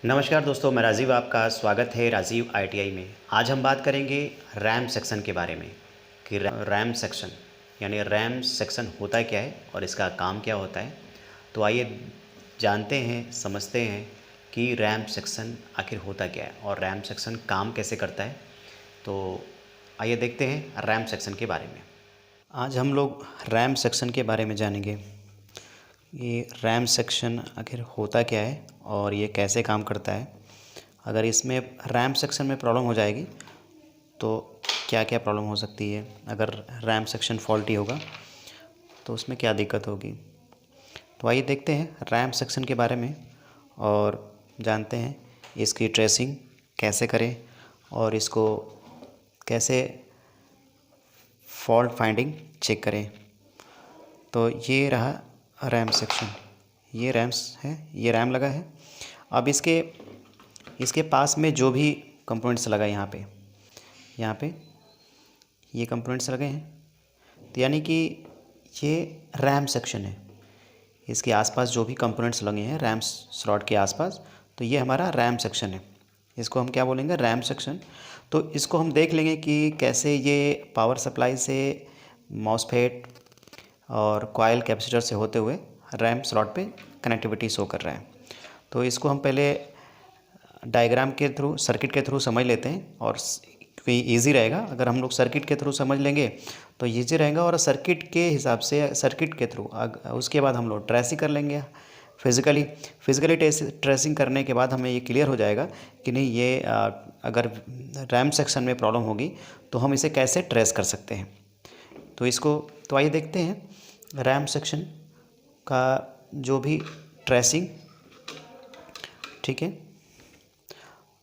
नमस्कार दोस्तों, मैं राजीव, आपका स्वागत है राजीव आईटीआई में। आज हम बात करेंगे रैम सेक्शन के बारे में कि रैम सेक्शन यानी रैम सेक्शन होता क्या है और इसका काम क्या होता है। तो आइए जानते हैं, समझते हैं कि रैम सेक्शन आखिर होता क्या है और रैम सेक्शन काम कैसे करता है। तो आइए देखते हैं रैम सेक्शन के बारे में। आज हम लोग रैम सेक्शन के बारे में जानेंगे। ये रैम सेक्शन आखिर होता क्या है और ये कैसे काम करता है। अगर इसमें रैम सेक्शन में प्रॉब्लम हो जाएगी तो क्या क्या प्रॉब्लम हो सकती है। अगर रैम सेक्शन फॉल्टी होगा तो उसमें क्या दिक्कत होगी। तो आइए देखते हैं रैम सेक्शन के बारे में और जानते हैं इसकी ट्रेसिंग कैसे करें और इसको कैसे फॉल्ट फाइंडिंग चेक करें। तो ये रहा रैम सेक्शन, ये रैम्स है, ये रैम लगा है। अब इसके पास में जो भी कंपोनेंट्स लगा यहाँ पे ये कंपोनेंट्स लगे हैं, तो यानी कि ये रैम सेक्शन है। इसके आसपास जो भी कंपोनेंट्स लगे हैं रैम स्लॉट के आसपास, तो ये हमारा रैम सेक्शन है। इसको हम क्या बोलेंगे, रैम सेक्शन। तो इसको हम देख लेंगे कि कैसे ये पावर सप्लाई से मॉसफेट और कॉइल कैपेसिटर से होते हुए रैम स्लॉट पे कनेक्टिविटी शो कर रहा है। तो इसको हम पहले डायग्राम के थ्रू, सर्किट के थ्रू समझ लेते हैं और क्योंकि ईजी रहेगा। अगर हम लोग सर्किट के थ्रू समझ लेंगे तो ईजी रहेगा और सर्किट के हिसाब से, सर्किट के थ्रू उसके बाद हम लोग ट्रेसिंग कर लेंगे फिज़िकली ट्रेसिंग करने के बाद हमें ये क्लियर हो जाएगा कि नहीं, ये अगर रैम सेक्शन में प्रॉब्लम होगी तो हम इसे कैसे ट्रेस कर सकते हैं। तो आइए देखते हैं रैम सेक्शन का जो भी ट्रेसिंग, ठीक है।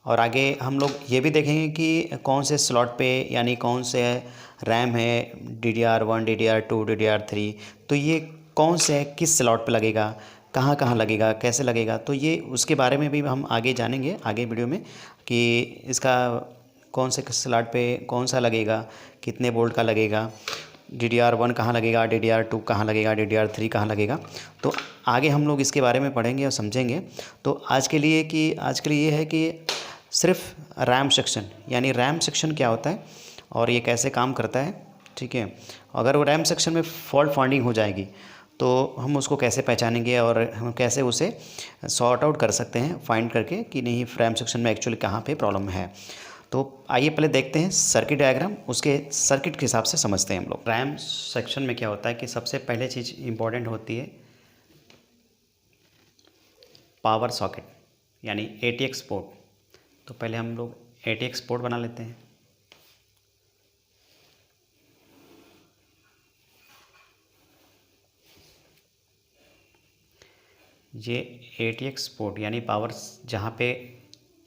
और आगे हम लोग ये भी देखेंगे कि कौन से स्लॉट पे, यानी कौन से रैम है, DDR1, DDR2, DDR3, तो ये कौन से किस स्लॉट पे लगेगा, कहाँ कहाँ लगेगा, कैसे लगेगा। तो ये उसके बारे में भी हम आगे जानेंगे आगे वीडियो में कि इसका कौन से स्लॉट पे कौन सा लगेगा, कितने वोल्ट का लगेगा, DDR1 कहाँ लगेगा, DDR2 कहाँ लगेगा, DDR3 कहाँ लगेगा। तो आगे हम लोग इसके बारे में पढ़ेंगे और समझेंगे। तो आज के लिए ये है कि सिर्फ रैम सेक्शन, यानी रैम सेक्शन क्या होता है और ये कैसे काम करता है, ठीक है। अगर वो रैम सेक्शन में फॉल्ट फाइंडिंग हो जाएगी तो हम उसको कैसे पहचानेंगे और हम कैसे उसे सॉर्ट आउट कर सकते हैं, फाइंड करके कि नहीं रैम सेक्शन में एक्चुअली कहाँ पे प्रॉब्लम है। तो आइए पहले देखते हैं सर्किट डायग्राम, उसके सर्किट के हिसाब से समझते हैं हम लोग। रैम सेक्शन में क्या होता है कि सबसे पहले चीज़ इम्पॉर्टेंट होती है पावर सॉकेट, यानी ATX पोर्ट। तो पहले हम लोग ATX पोर्ट बना लेते हैं। ये ATX पोर्ट यानी पावर जहाँ पे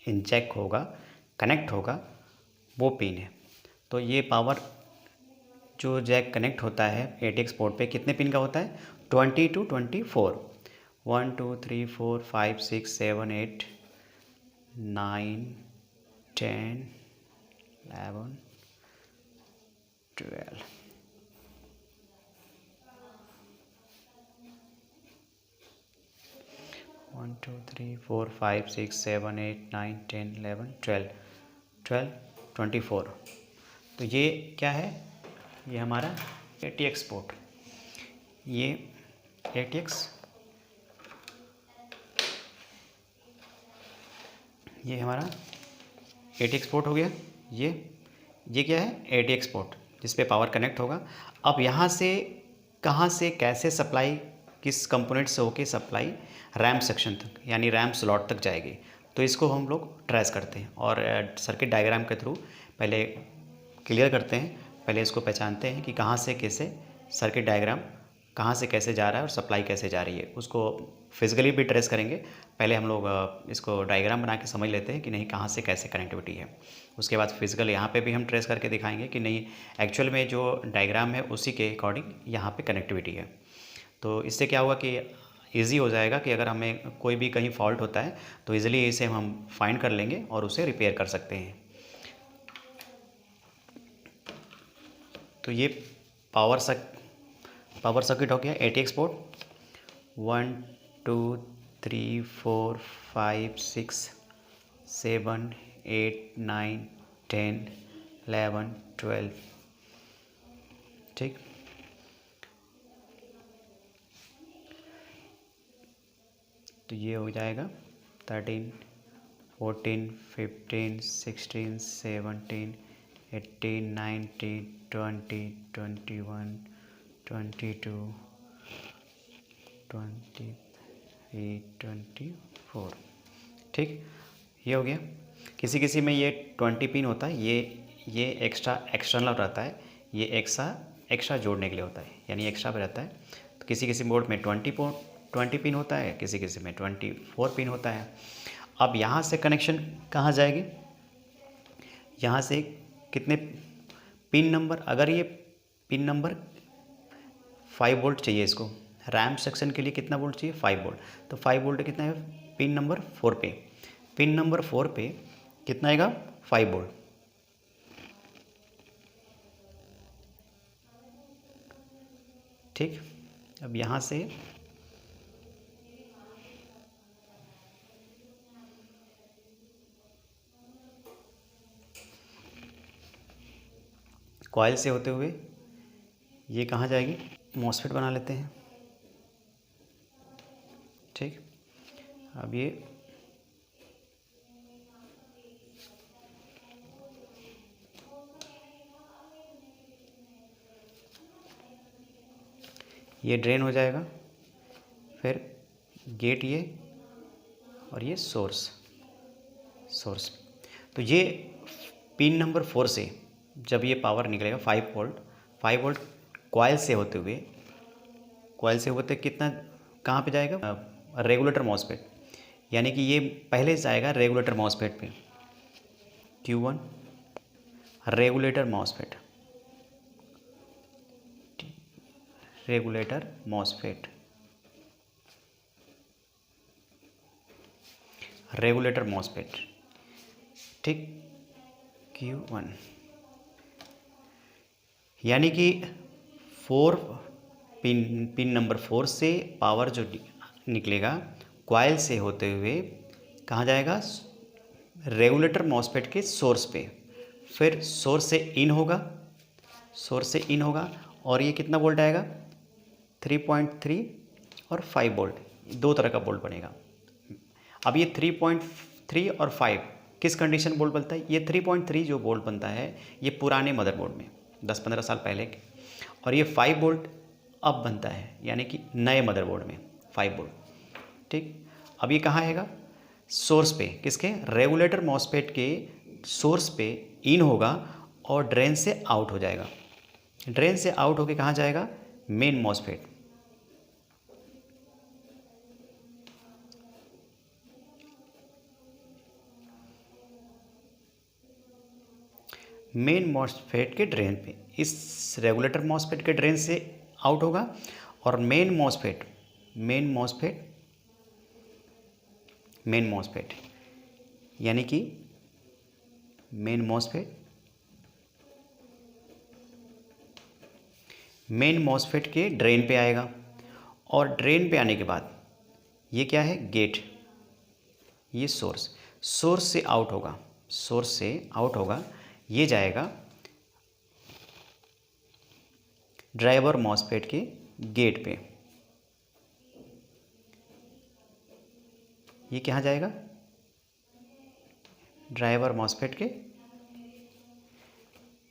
इंजेक्ट होगा, कनेक्ट होगा, वो पिन है। तो ये पावर जो जैक कनेक्ट होता है ATX पोर्ट पे कितने पिन का होता है, 20 to 24, 1 2 3 4 5 6 7 8 9 10 11 12। One two three four five six seven eight nine 10 11 12 24। तो ये क्या है, ये हमारा ATX पोर्ट। ये ATX, ये हमारा ATX पोर्ट हो गया। ये क्या है, ATX पोर्ट जिस पे पावर कनेक्ट होगा। अब यहाँ से कहाँ से कैसे सप्लाई, किस कंपोनेंट से होके सप्लाई रैम सेक्शन तक यानी रैम स्लॉट तक जाएगी, तो इसको हम लोग ट्रेस करते हैं और सर्किट डायग्राम के थ्रू पहले क्लियर करते हैं। पहले इसको पहचानते हैं कि कहाँ से कैसे सर्किट डायग्राम, कहाँ से कैसे जा रहा है और सप्लाई कैसे जा रही है, उसको फिजिकली भी ट्रेस करेंगे। पहले हम लोग इसको डायग्राम बना के समझ लेते हैं कि नहीं कहाँ से कैसे कनेक्टिविटी है। उसके बाद फिजिकल यहाँ पे भी हम ट्रेस करके दिखाएंगे कि नहीं एक्चुअल में जो डायग्राम है उसी के अकॉर्डिंग यहाँ पे कनेक्टिविटी है। तो इससे क्या हुआ कि ईजी हो जाएगा कि अगर हमें कोई भी कहीं फॉल्ट होता है तो ईज़िली इसे हम फाइंड कर लेंगे और उसे रिपेयर कर सकते हैं। तो ये पावर सर्किट हो गया ATX पोर्ट। 1 2 3 4 5 6 7 8 9 10 11 12। ठीक, तो ये हो जाएगा 13 14 15 16 17 18 19 20 21 22 23 24। ठीक, ये हो गया। किसी किसी में ये 20 पिन होता है, ये एक्स्ट्रा एक्सटर्नल रहता है, ये एक्स्ट्रा जोड़ने के लिए होता है, यानी एक्स्ट्रा पे रहता है। तो किसी किसी बोर्ड में 20 पिन होता है, किसी किसी में 24 पिन होता है। अब यहाँ से कनेक्शन कहाँ जाएगी, यहाँ से कितने पिन नंबर, अगर ये पिन नंबर 5 वोल्ट चाहिए इसको, रैम सेक्शन के लिए कितना वोल्ट चाहिए, 5 वोल्ट। तो 5 वोल्ट कितना है पिन नंबर 4 पे, पिन नंबर 4 पे कितना आएगा 5 वोल्ट। ठीक, अब यहाँ से कॉइल से होते हुए ये कहाँ जाएगी, मॉसफेट बना लेते हैं। ठीक, अब ये ड्रेन हो जाएगा, फिर गेट ये, और ये सोर्स। तो ये पिन नंबर 4 से जब ये पावर निकलेगा 5 वोल्ट कॉइल से होते कितना कहाँ पे जाएगा, रेगुलेटर मॉसफेट, यानी कि ये पहले जाएगा रेगुलेटर मॉसफेट पे, Q1 रेगुलेटर मॉसफेट ठीक, Q1, यानी कि 4 पिन नंबर 4 से पावर जो निकलेगा कॉइल से होते हुए कहाँ जाएगा, रेगुलेटर मॉसफेट के सोर्स पे, फिर सोर्स से इन होगा, और ये कितना वोल्ट आएगा 3.3 और 5 वोल्ट, दो तरह का वोल्ट बनेगा। अब ये 3.3 और 5 किस कंडीशन वोल्ट बनता है, ये 3.3 जो वोल्ट बनता है ये पुराने मदरबोर्ड में 10-15 साल पहले के, और ये 5 वोल्ट अब बनता है, यानी कि नए मदरबोर्ड में 5 वोल्ट। ठीक, अब ये कहाँ आएगा, सोर्स पे, किसके, रेगुलेटर मॉसफेट के सोर्स पे इन होगा और ड्रेन से आउट हो जाएगा। ड्रेन से आउट होके कहाँ जाएगा, मेन मॉसफेट। मेन मॉसफेट के ड्रेन पे, इस रेगुलेटर मॉसफेट के ड्रेन से आउट होगा, और मेन मॉसफेट यानी कि मेन मॉसफेट के ड्रेन पे आएगा, और ड्रेन पे आने के बाद ये क्या है, गेट, ये सोर्स से आउट होगा, ये जाएगा ड्राइवर मॉसफेट के गेट पे। ये कहाँ जाएगा, ड्राइवर मॉसफेट के,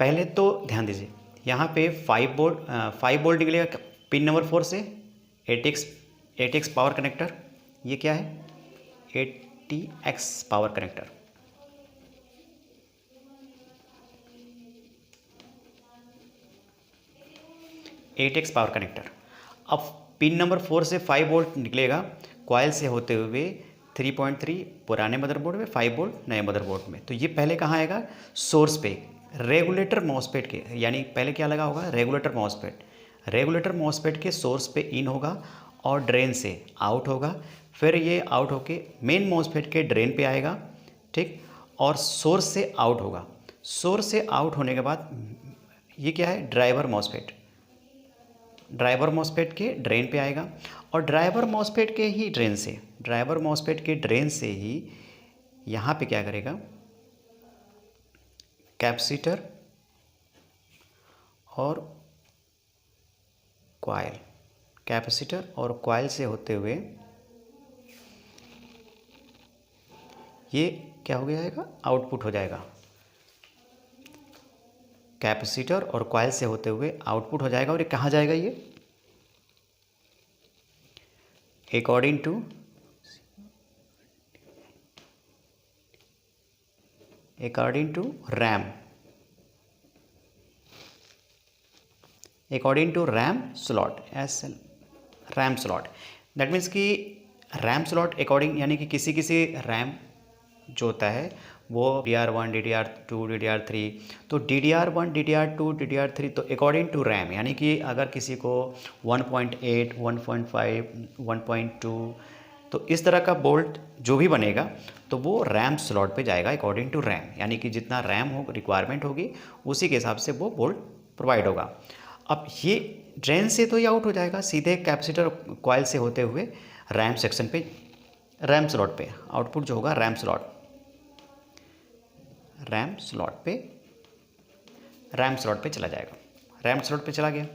पहले तो ध्यान दीजिए यहाँ पे 5 वोल्ट निकलेगा पिन नंबर 4 से, 8x पावर कनेक्टर, ये क्या है 80x पावर कनेक्टर, अब पिन नंबर 4 से 5 वोल्ट निकलेगा कॉइल से होते हुए 3.3 पुराने मदरबोर्ड में, 5 वोल्ट नए मदरबोर्ड में। तो ये पहले कहाँ आएगा, सोर्स पे, रेगुलेटर मॉसफेट के, यानी पहले क्या लगा होगा, रेगुलेटर मॉसफेट के सोर्स पे इन होगा और ड्रेन से आउट होगा, फिर ये आउट होके मेन मॉसफेट के ड्रेन पे आएगा। ठीक, और सोर्स से आउट होगा, सोर्स से आउट होने के बाद ये क्या है, ड्राइवर मॉसफेट के ड्रेन पे आएगा, और ड्राइवर मॉसफेट के ड्रेन से ही यहाँ पे क्या करेगा, कैपेसिटर और कॉइल, कैपेसिटर और कॉइल से होते हुए ये क्या हो जाएगा, आउटपुट हो जाएगा। कैपेसिटर और कॉइल से होते हुए आउटपुट हो जाएगा। और ये कहाँ जाएगा, ये according to RAM, according to RAM slot, RAM slot. That means कि रैम स्लॉट अकॉर्डिंग, यानी कि किसी किसी रैम जो होता है वो DDR1, DDR2, DDR3, तो DDR1, DDR2, DDR3 तो अकॉर्डिंग टू रैम, यानी कि अगर किसी को 1.8, 1.5, 1.2, तो इस तरह का बोल्ट जो भी बनेगा तो वो रैम स्लॉट पे जाएगा अकॉर्डिंग टू रैम, यानी कि जितना रैम हो रिक्वायरमेंट होगी उसी के हिसाब से वो बोल्ट प्रोवाइड होगा। अब ये ड्रेन से तो ये आउट हो जाएगा, सीधे कैपेसिटर कॉइल से होते हुए रैम सेक्शन पे, रैम स्लॉट पे आउटपुट जो होगा रैम स्लॉट पे चला जाएगा, रैम स्लॉट पे चला गया।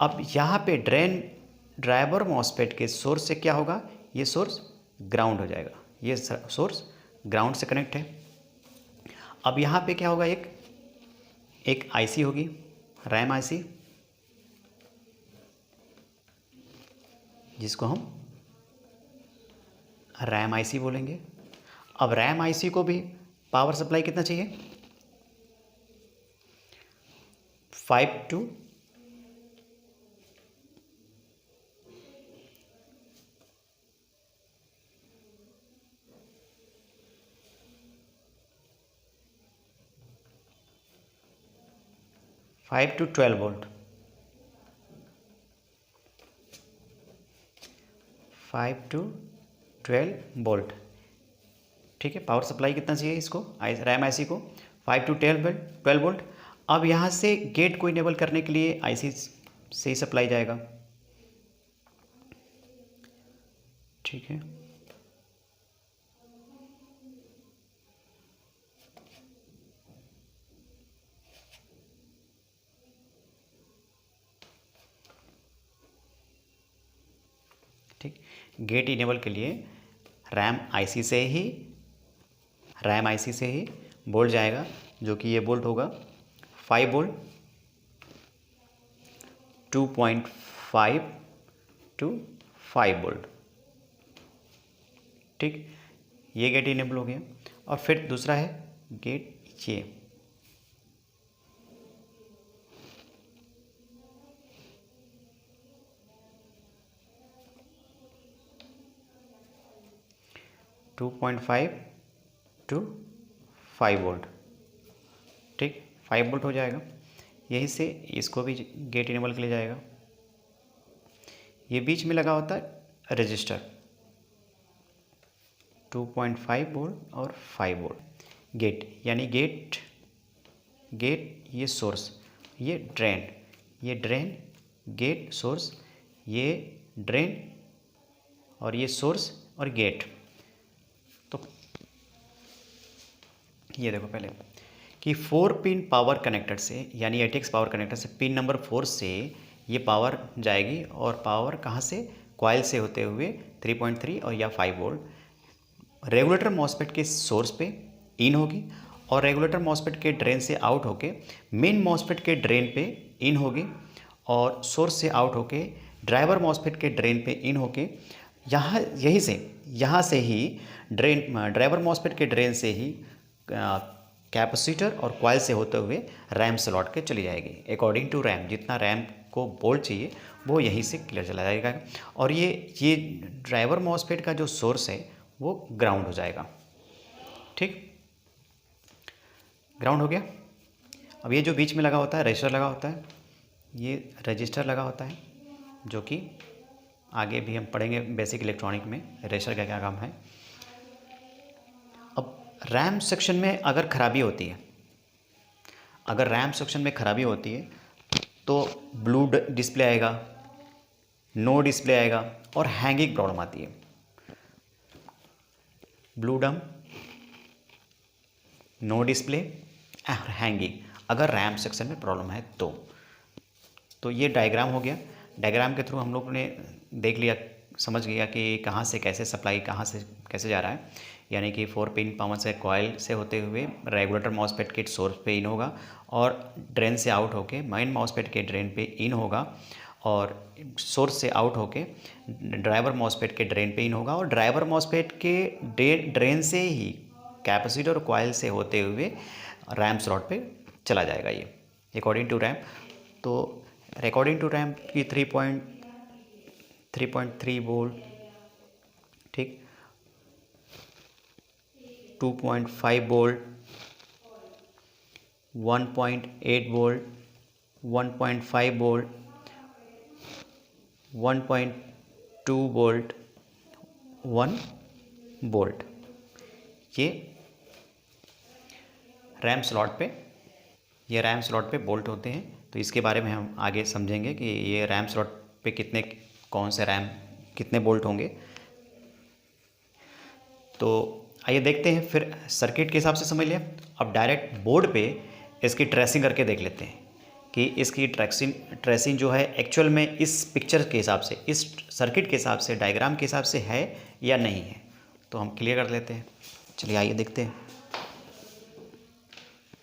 अब यहाँ पे ड्राइवर मॉसफेट के सोर्स से क्या होगा, ये सोर्स ग्राउंड हो जाएगा, ये सोर्स ग्राउंड से कनेक्ट है। अब यहाँ पे क्या होगा, एक आईसी होगी, रैम आईसी, जिसको हम रैम आईसी बोलेंगे। अब रैम आईसी को भी पावर सप्लाई कितना चाहिए, 5 to 12 वोल्ट, 5 to 12 वोल्ट, ठीक है। पावर सप्लाई कितना चाहिए इसको, रैम आईसी को 5 to 12 वोल्ट। अब यहाँ से गेट को इनेबल करने के लिए आईसी से ही सप्लाई जाएगा, ठीक है। ठीक, गेट इनेबल के लिए रैम आईसी से ही बोल्ट जाएगा, जो कि ये बोल्ट होगा 5 वोल्ट, 2.5 to 5 वोल्ट, ठीक। ये गेट इनेबल हो गया। और फिर दूसरा है गेट ये, टू 5 वोल्ट, ठीक, 5 वोल्ट हो जाएगा। यहीं से इसको भी गेट इनेबल के लिए जाएगा। ये बीच में लगा होता है रजिस्टर, 2.5 वोल्ट और 5 वोल्ट। गेट यानी गेट ये सोर्स, ये ड्रेन, गेट सोर्स, ये ड्रेन और ये सोर्स और गेट। तो ये देखो पहले कि 4 पिन पावर कनेक्टर से, यानी ATX पावर कनेक्टर से पिन नंबर 4 से ये पावर जाएगी। और पावर कहाँ से, कॉइल से होते हुए 3.3 और या 5 वोल्ट रेगुलेटर मॉसफेट के सोर्स पे इन होगी, और रेगुलेटर मॉसफेट के ड्रेन से आउट होके मेन मॉसफेट के ड्रेन पे इन होगी, और सोर्स से आउट होके ड्राइवर मॉसफेट के ड्रेन पे इन होके यहाँ से ही ड्राइवर मॉसफेट के ड्रेन से ही कैपेसिटर और कॉइल से होते हुए रैम स्लॉट के चली जाएगी। अकॉर्डिंग टू रैम, जितना रैम को वोल्ट चाहिए वो यहीं से क्लियर चला जाएगा। और ये ड्राइवर मॉसफेट का जो सोर्स है वो ग्राउंड हो जाएगा, ठीक, ग्राउंड हो गया। अब ये जो बीच में लगा होता है रजिस्टर लगा होता है, ये रजिस्टर लगा होता है, जो कि आगे भी हम पढ़ेंगे बेसिक इलेक्ट्रॉनिक में रजिस्टर का क्या काम है। अब रैम सेक्शन में अगर खराबी होती है, तो ब्लू डिस्प्ले आएगा, नो डिस्प्ले आएगा और हैंगिंग प्रॉब्लम आती है। ब्लू डम नो डिस्प्ले और हैंगिंग, अगर रैम सेक्शन में प्रॉब्लम है तो ये डायग्राम हो गया। डायग्राम के थ्रू हम लोग ने देख लिया, समझ गया कि कहाँ से कैसे सप्लाई, कहाँ से कैसे जा रहा है। यानी कि 4 पिन पावर से कॉइल से होते हुए रेगुलेटर मॉसफेट के सोर्स पे इन होगा और ड्रेन से आउट होके मेन मॉसफेट के ड्रेन पे इन होगा और सोर्स से आउट होके ड्राइवर मॉसफेट के ड्रेन पे इन होगा और ड्राइवर मॉसफेट के ड्रेन से ही कैपेसिटर कॉइल से होते हुए रैम स्लॉट पे चला जाएगा ये अकॉर्डिंग टू रैम। तो अकॉर्डिंग टू रैम की 3.3 वोल्ट, ठीक, 2.5 volt, 1.8 volt, 1.5 volt, 1.2 volt, 1 volt, ये रैम स्लॉट पे बोल्ट होते हैं। तो इसके बारे में हम आगे समझेंगे कि ये रैम स्लॉट पे कितने, कौन से रैम कितने बोल्ट होंगे। तो आइए देखते हैं, फिर सर्किट के हिसाब से समझ लिया। अब डायरेक्ट बोर्ड पे इसकी ट्रेसिंग करके देख लेते हैं कि इसकी ट्रेसिंग जो है एक्चुअल में इस पिक्चर के हिसाब से, इस सर्किट के हिसाब से, डायग्राम के हिसाब से है या नहीं है। तो हम क्लियर कर लेते हैं। चलिए आइए देखते हैं।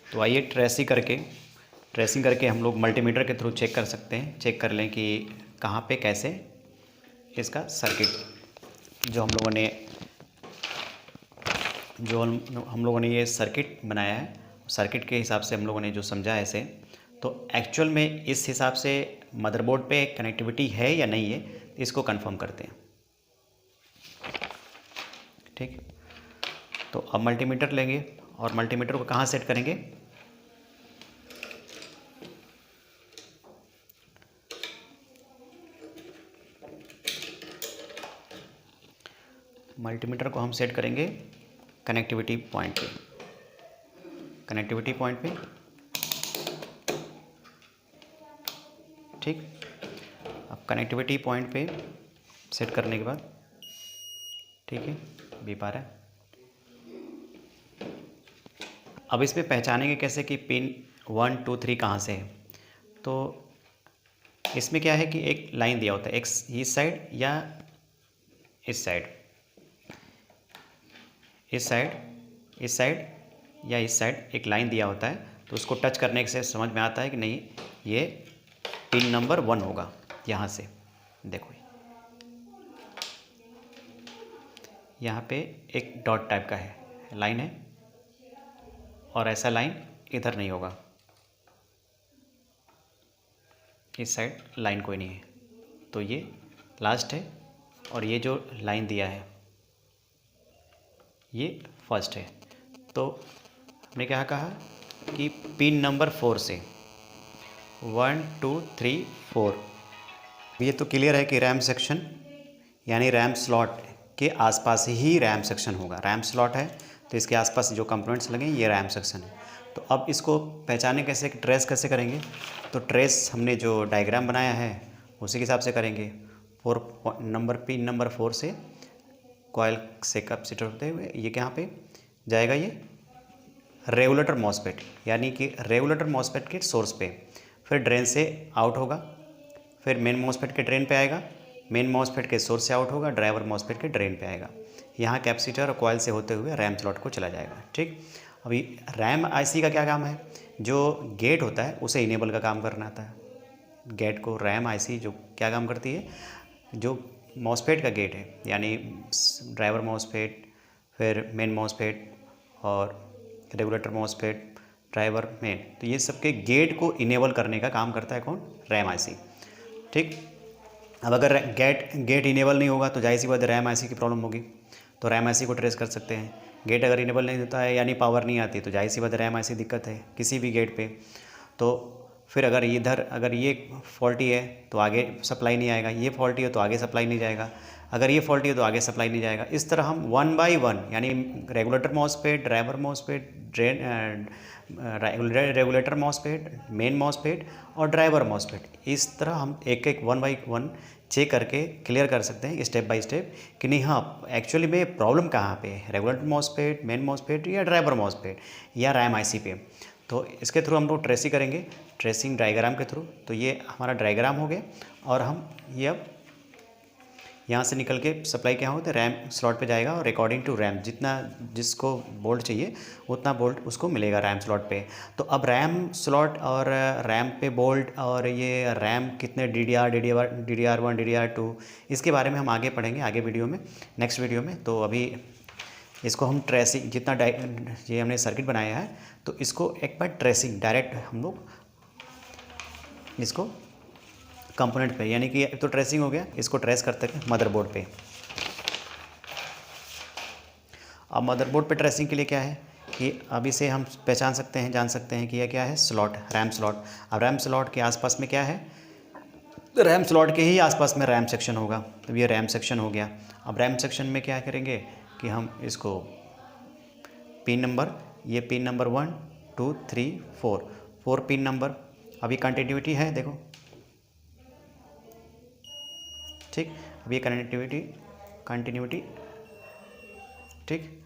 तो आइए ट्रेसिंग करके हम लोग मल्टीमीटर के थ्रू चेक कर सकते हैं, चेक कर लें कि कहाँ पे कैसे इसका सर्किट जो हम लोगों ने ये सर्किट बनाया है, सर्किट के हिसाब से हम लोगों ने जो समझा है इसे, तो एक्चुअल में इस हिसाब से मदरबोर्ड पे कनेक्टिविटी है या नहीं है, इसको कंफर्म करते हैं। ठीक, तो अब मल्टीमीटर लेंगे और मल्टीमीटर को कहाँ सेट करेंगे, मल्टीमीटर को हम सेट करेंगे कनेक्टिविटी पॉइंट पे, ठीक। अब कनेक्टिविटी पॉइंट पे सेट करने के बाद, ठीक है, बीप आ रहा है। अब इसमें पहचानेंगे कैसे कि पिन 1 2 3 कहाँ से है। तो इसमें क्या है कि एक लाइन दिया होता है, एक इस साइड या इस साइड, इस साइड या इस साइड एक लाइन दिया होता है। तो उसको टच करने से समझ में आता है कि नहीं, ये पिन नंबर 1 होगा। यहाँ से देखो, यहाँ पे एक डॉट टाइप का है, लाइन है, और ऐसा लाइन इधर नहीं होगा, इस साइड लाइन कोई नहीं है। तो ये लास्ट है और ये जो लाइन दिया है ये फर्स्ट है। तो हमने क्या कहा कि पिन नंबर 4 से 1 2 3 4, ये तो क्लियर है कि रैम सेक्शन यानी रैम स्लॉट के आसपास ही रैम सेक्शन होगा। रैम स्लॉट है तो इसके आसपास जो कंपोनेंट्स लगे ये रैम सेक्शन है। तो अब इसको पहचाने कैसे, ट्रेस कैसे करेंगे, तो ट्रेस हमने जो डायग्राम बनाया है उसी के हिसाब से करेंगे। पिन नंबर 4 से कॉइल से कैपेसिटर होते हुए ये कहाँ पे जाएगा, ये रेगुलेटर मॉसफेट, यानी कि रेगुलेटर मॉसफेट के सोर्स पे, फिर ड्रेन से आउट होगा, फिर मेन मॉसफेट के ड्रेन पे आएगा, मेन मॉसफेट के सोर्स से आउट होगा, ड्राइवर मॉसफेट के ड्रेन पे आएगा, यहाँ कैपेसिटर और कॉइल से होते हुए रैम स्लॉट को चला जाएगा। ठीक, अभी रैम आईसी का क्या काम है, जो गेट होता है उसे इनेबल का काम करना आता है। गेट को रैम आईसी जो क्या काम करती है, जो मॉसफेट का गेट है यानी ड्राइवर मॉसफेट, फिर मेन मॉसफेट और रेगुलेटर मॉसफेट, ड्राइवर मेन, तो ये सबके गेट को इनेबल करने का काम करता है कौन, रैम आईसी। ठीक, अब अगर गेट इनेबल नहीं होगा तो जाहिर सी बात है रैम आईसी की प्रॉब्लम होगी। तो रैम आईसी को ट्रेस कर सकते हैं। गेट अगर इनेबल नहीं होता है यानी पावर नहीं आती तो जाहिर सी बात है रैम आईसी दिक्कत है किसी भी गेट पे। तो फिर अगर अगर ये फॉल्टी है तो आगे सप्लाई नहीं आएगा, ये फॉल्टी है तो आगे सप्लाई नहीं जाएगा, अगर ये फॉल्टी है तो आगे सप्लाई नहीं जाएगा। इस तरह हम 1 बाय 1 यानी regulator MOSFET, driver MOSFET, drain regulator MOSFET, main MOSFET और ड्राइवर मॉसफेट, इस तरह हम एक एक 1 बाय 1 चेक करके क्लियर कर सकते हैं स्टेप बाय स्टेप कि नहीं हाँ एक्चुअली में प्रॉब्लम कहाँ पे है, रेगुलेटर मॉसफेट, मेन मॉसफेट या ड्राइवर मॉसफेट या रैम आईसी पे। तो इसके थ्रू हम लोग ट्रेसिंग करेंगे, ट्रेसिंग डायग्राम के थ्रू। तो ये हमारा डायग्राम हो गया और हम ये अब यहाँ से निकल के सप्लाई क्या होता है रैम स्लॉट पे जाएगा और अकॉर्डिंग टू रैम जितना जिसको बोल्ट चाहिए उतना बोल्ट उसको मिलेगा रैम स्लॉट पे। तो अब रैम स्लॉट और रैम पे बोल्ट और ये रैम कितने DDR1 DDR2 इसके बारे में हम आगे पढ़ेंगे आगे वीडियो में, नेक्स्ट वीडियो में। तो अभी इसको हम ट्रेसिंग जितना ये हमने सर्किट बनाया है तो इसको एक बार ट्रेसिंग डायरेक्ट हम लोग इसको कंपोनेंट पे, यानी कि तो ट्रेसिंग हो गया, इसको ट्रेस करते हैं मदरबोर्ड पे। अब मदरबोर्ड पे ट्रेसिंग के लिए क्या है कि अब इसे हम पहचान सकते हैं, जान सकते हैं कि यह क्या है स्लॉट, रैम स्लॉट। अब रैम स्लॉट के आसपास में क्या है, रैम स्लॉट के ही आसपास में रैम सेक्शन होगा। तो ये रैम सेक्शन हो गया। अब रैम सेक्शन में क्या करेंगे कि हम इसको पिन नंबर, ये पिन नंबर 1 2 3 4 पिन नंबर। अभी कंटिन्यूटी है देखो, ठीक। अब ये कंटिन्यूटी ठीक।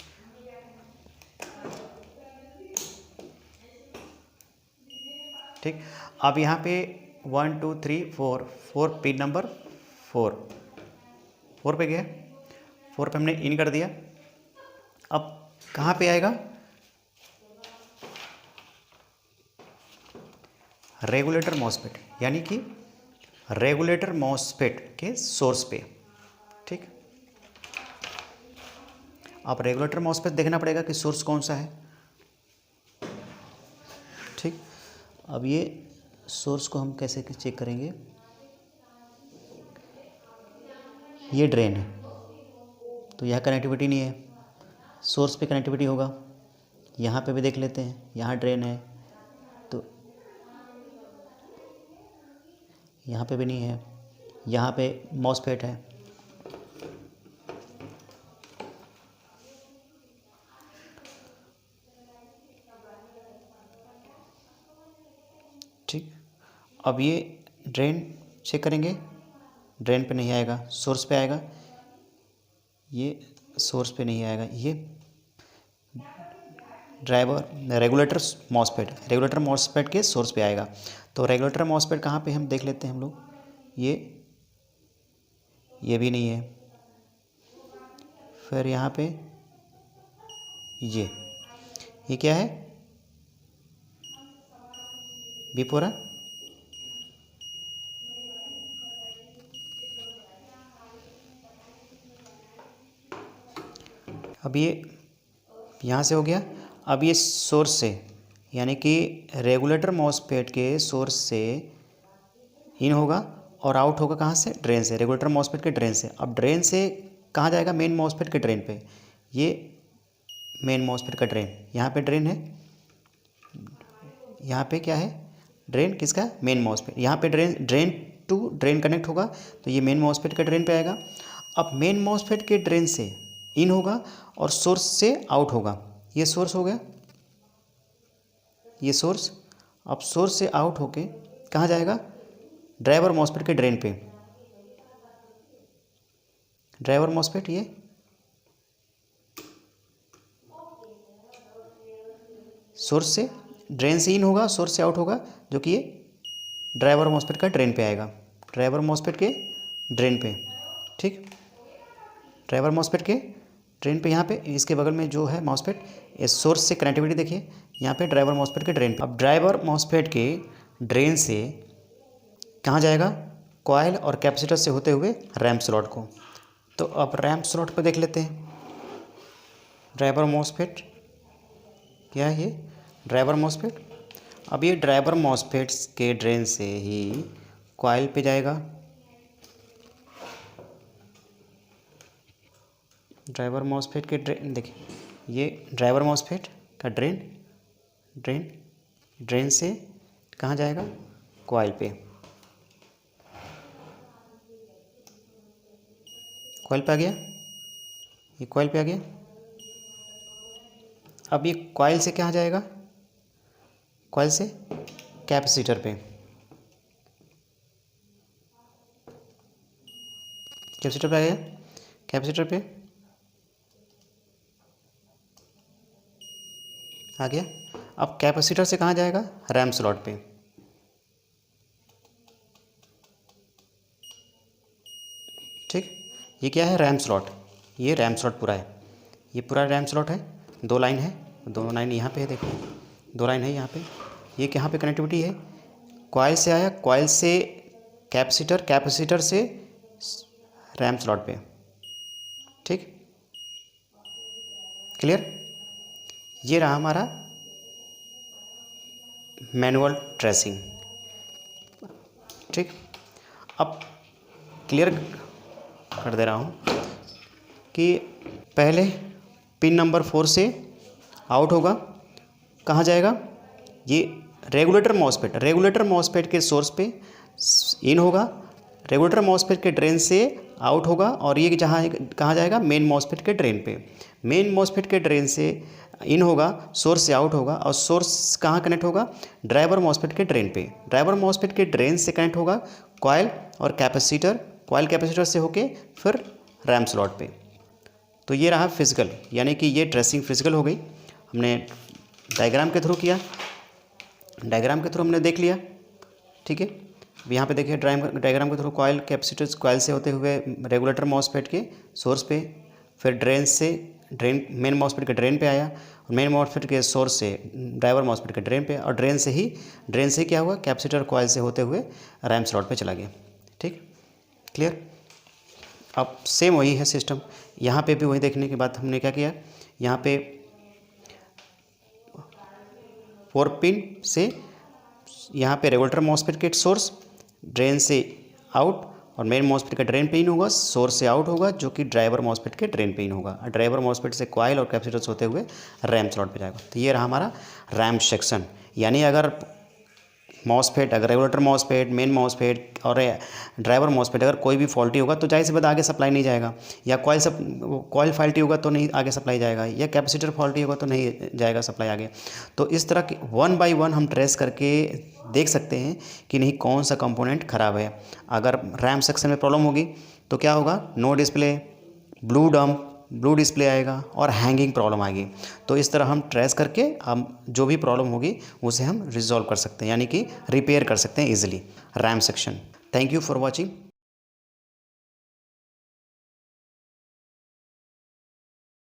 ठीक। अब यहाँ पे 1 2 3 4 पिन नंबर 4 पे गया, 4 पे हमने इन कर दिया। अब कहाँ पे आएगा, रेगुलेटर मॉसफेट, यानी कि रेगुलेटर मॉसफेट के सोर्स पे। ठीक। अब रेगुलेटर मॉसफेट देखना पड़ेगा कि सोर्स कौन सा है। ठीक। अब ये सोर्स को हम कैसे चेक करेंगे, ये ड्रेन है तो यह कनेक्टिविटी नहीं है, सोर्स पे कनेक्टिविटी होगा। यहाँ पे भी देख लेते हैं, यहाँ ड्रेन है तो यहाँ पे भी नहीं है, यहाँ पे मॉसफेट है। ठीक। अब ये ड्रेन चेक करेंगे, ड्रेन पे नहीं आएगा, सोर्स पे आएगा। ये सोर्स पे नहीं आएगा, ये रेगुलेटर मॉसफेट के सोर्स पे आएगा। तो रेगुलेटर मॉसफेट कहाँ पे हम देख लेते हैं हम लोग, ये भी नहीं है। फिर यहाँ पे ये क्या है, बिफोर है। अब ये यहाँ से हो गया। अब ये सोर्स से, यानी कि रेगुलेटर मॉसफेट के सोर्स से इन होगा और आउट होगा कहाँ से, ड्रेन से, रेगुलेटर मॉसफेट के ड्रेन से। अब ड्रेन से कहाँ जाएगा, मेन मॉसफेट के ड्रेन पे। ये मेन मॉसफेट का ड्रेन, यहाँ पे ड्रेन है, यहाँ पे क्या है ड्रेन किसका, मेन मॉसफेट। यहाँ पे ड्रेन टू ड्रेन कनेक्ट होगा तो ये मेन मॉसफेट के ड्रेन पे आएगा। अब मेन मॉसफेट के ड्रेन से इन होगा और सोर्स से आउट होगा। ये सोर्स हो गया, ये सोर्स। अब सोर्स से आउट होके कहाँ जाएगा, ड्राइवर मॉसफेट के ड्रेन पे। ड्राइवर मॉसफेट ये सोर्स से, ड्रेन से इन होगा, सोर्स से आउट होगा, जो कि ये ड्राइवर मॉसफेट का ड्रेन पे आएगा, ड्राइवर मॉसफेट के ड्रेन पे। ठीक। ड्राइवर मॉसफेट के ड्रेन पे, यहाँ पे इसके बगल में जो है मॉसफेट, इस सोर्स से कनेक्टिविटी देखिए, यहाँ पे ड्राइवर मॉसफेट के ड्रेन पे। अब ड्राइवर मॉसफेट के ड्रेन से कहाँ जाएगा, कॉइल और कैपेसिटर से होते हुए रैम स्लॉट को। तो अब रैम स्लॉट पर देख लेते हैं, ड्राइवर मॉसफेट क्या है, ये ड्राइवर मॉसफेट। अब ये ड्राइवर मॉसफेट के ड्रेन से ही कॉइल पे जाएगा, ड्राइवर मॉसफेट के ड्रेन देखिए, ये ड्राइवर मॉसफेट का ड्रेन से कहाँ जाएगा, कॉइल पे, कॉइल पे आ गया, ये कॉइल पे आ गया। अब ये कॉइल से कहाँ जाएगा, कॉइल से कैपेसिटर पे, कैपेसिटर पे आ गया, कैपेसिटर पे आ गया। अब कैपेसिटर से कहाँ जाएगा, रैम स्लॉट पे, ठीक। ये क्या है, रैम स्लॉट, ये रैम स्लॉट पूरा है, ये पूरा रैम स्लॉट है, 2 लाइन है, दोनों लाइन यहाँ पे है, देखो 2 लाइन है यहाँ पे। ये कहाँ पे कनेक्टिविटी है, कॉइल से आया, कॉइल से कैपेसिटर, कैपेसिटर से रैम स्लॉट पे, ठीक, क्लियर। ये रहा हमारा मैनुअल ट्रेसिंग, ठीक। अब क्लियर कर दे रहा हूँ कि पहले पिन नंबर 4 से आउट होगा, कहाँ जाएगा, ये रेगुलेटर मॉसफेट, रेगुलेटर मॉसफेट के सोर्स पे इन होगा, रेगुलेटर मॉसफेट के ड्रेन से आउट होगा, और ये जहाँ कहाँ जाएगा, मेन मॉसफेट के ड्रेन पे, मेन मॉसफेट के ड्रेन से इन होगा, सोर्स से आउट होगा, और सोर्स कहाँ कनेक्ट होगा, ड्राइवर मॉसफेट के ड्रेन पे, ड्राइवर मॉसफेट के ड्रेन से कनेक्ट होगा कॉइल और कैपेसिटर, कॉइल कैपेसिटर से होके फिर रैम स्लॉट पे। तो ये रहा फिजिकल, यानी कि ये ट्रेसिंग फिजिकल हो गई, हमने डायग्राम के थ्रू किया, डायग्राम के थ्रू हमने देख लिया, ठीक है। अब यहाँ पे देखिए डायग्राम के थ्रू कॉइल कैपेसिटर, कॉइल से होते हुए रेगुलेटर मॉसफेट के सोर्स पे, फिर ड्रेन से, ड्रेन मेन मॉसफेट के ड्रेन पे आया, और मेन मॉसफेट के सोर्स से ड्राइवर मॉसफेट के ड्रेन पे, और ड्रेन से क्या हुआ, कैपेसिटर कॉइल से होते हुए रैम स्लॉट पे चला गया, ठीक, क्लियर। अब सेम वही है सिस्टम, यहाँ पे भी वही देखने के बाद हमने क्या किया, यहाँ पे 4 पिन से यहाँ पे रेगुलेटर मॉसफेट के सोर्स, ड्रेन से आउट, और मेन मॉसफेट का ड्रेन पे इन होगा, सोर्स से आउट होगा जो कि ड्राइवर मॉसफेट के ड्रेन पे इन होगा, और ड्राइवर मॉसफेट से कॉइल और कैपेसिटर से होते हुए रैम स्लॉट पे जाएगा। तो ये रहा हमारा रैम सेक्शन, यानी अगर मॉसफेट, अगर रेगुलेटर मॉसफेट, मेन मॉसफेट और ड्राइवर मॉसफेट अगर कोई भी फॉल्टी होगा तो जाहिर सी बात आगे सप्लाई नहीं जाएगा, या कॉइल फॉल्टी होगा तो नहीं आगे सप्लाई जाएगा, या कैपेसिटर फॉल्टी होगा तो नहीं जाएगा सप्लाई आगे। तो इस तरह के 1 बाय 1 हम ट्रेस करके देख सकते हैं कि नहीं कौन सा कंपोनेंट ख़राब है। अगर रैम सेक्शन में प्रॉब्लम होगी तो क्या होगा, नो डिस्प्ले, ब्लू डिस्प्ले आएगा, और हैंगिंग प्रॉब्लम आएगी। तो इस तरह हम ट्रेस करके हम जो भी प्रॉब्लम होगी उसे हम रिजॉल्व कर सकते हैं, यानी कि रिपेयर कर सकते हैं easily RAM section. Thank you for watching.